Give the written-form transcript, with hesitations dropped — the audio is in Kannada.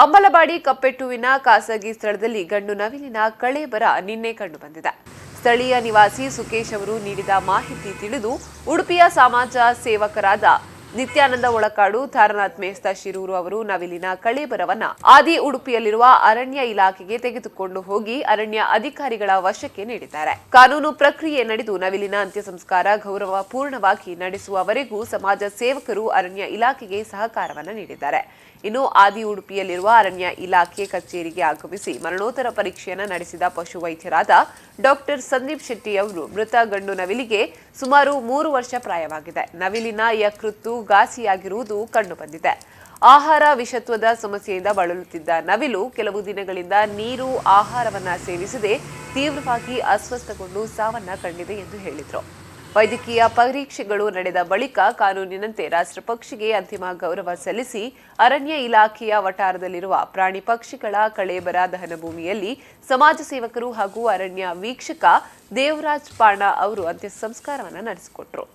ಅಂಬಲವಾಡಿ ಕಪ್ಪೆಟ್ಟುವಿನ ಖಾಸಗಿ ಸ್ಥಳದಲ್ಲಿ ಗಂಡು ನವಿಲಿನ ಕಳೇಬರ ನಿನ್ನೆ ಕಂಡುಬಂದಿದೆ. ಸ್ಥಳೀಯ ನಿವಾಸಿ ಸುಕೇಶ್ ಅವರು ನೀಡಿದ ಮಾಹಿತಿ ತಿಳಿದು ಉಡುಪಿಯ ಸಮಾಜ ಸೇವಕರಾದ ನಿತ್ಯಾನಂದ ಒಳಕಾಡು, ತಾರನಾಥ್ ಮೇಸ್ತಾ ಶಿರೂರು ಅವರು ನವಿಲಿನ ಕಳೇಬರವನ್ನ ಆದಿ ಉಡುಪಿಯಲ್ಲಿರುವ ಅರಣ್ಯ ಇಲಾಖೆಗೆ ತೆಗೆದುಕೊಂಡು ಹೋಗಿ ಅರಣ್ಯ ಅಧಿಕಾರಿಗಳ ವಶಕ್ಕೆ ನೀಡಿದ್ದಾರೆ. ಕಾನೂನು ಪ್ರಕ್ರಿಯೆ ನಡೆದು ನವಿಲಿನ ಅಂತ್ಯ ಸಂಸ್ಕಾರ ಗೌರವಪೂರ್ಣವಾಗಿ ನಡೆಸುವವರೆಗೂ ಸಮಾಜ ಸೇವಕರು ಅರಣ್ಯ ಇಲಾಖೆಗೆ ಸಹಕಾರವನ್ನು ನೀಡಿದ್ದಾರೆ. ಇನ್ನು ಆದಿ ಉಡುಪಿಯಲ್ಲಿರುವ ಅರಣ್ಯ ಇಲಾಖೆ ಕಚೇರಿಗೆ ಆಗಮಿಸಿ ಮರಣೋತ್ತರ ಪರೀಕ್ಷೆಯನ್ನು ನಡೆಸಿದ ಪಶು ವೈದ್ಯರಾದ ಡಾಕ್ಟರ್ ಸಂದೀಪ್ ಶೆಟ್ಟಿ ಅವರು ಮೃತ ಗಂಡು ನವಿಲಿಗೆ ಸುಮಾರು 3 ವರ್ಷ ಪ್ರಾಯವಾಗಿದೆ. ನವಿಲಿನ ಯಕೃತ್ತು ಘಾಸಿಯಾಗಿರುವುದು ಕಂಡುಬಂದಿದೆ. ಆಹಾರ ವಿಷತ್ವದ ಸಮಸ್ಯೆಯಿಂದ ಬಳಲುತ್ತಿದ್ದ ನವಿಲು ಕೆಲವು ದಿನಗಳಿಂದ ನೀರು, ಆಹಾರವನ್ನ ಸೇವಿಸದೆ ತೀವ್ರವಾಗಿ ಅಸ್ವಸ್ಥಗೊಂಡು ಸಾವನ್ನ ಕಂಡಿದೆ ಎಂದು ಹೇಳಿದರು. ವೈದ್ಯಕೀಯ ಪರೀಕ್ಷೆಗಳು ನಡೆದ ಬಳಿಕ ಕಾನೂನಿನಂತೆ ರಾಷ್ಟ್ರ ಪಕ್ಷಿಗೆ ಅಂತಿಮ ಗೌರವ ಸಲ್ಲಿಸಿ ಅರಣ್ಯ ಇಲಾಖೆಯ ವಠಾರದಲ್ಲಿರುವ ಪ್ರಾಣಿ ಪಕ್ಷಿಗಳ ಕಳೇಬರ ದಹನ ಭೂಮಿಯಲ್ಲಿ ಸಮಾಜ ಸೇವಕರು ಹಾಗೂ ಅರಣ್ಯ ವೀಕ್ಷಕ ದೇವರಾಜ್ ಪಾಣ ಅವರು ಅಂತ್ಯ ಸಂಸ್ಕಾರವನ್ನು ನಡೆಸಿಕೊಟ್ಟರು.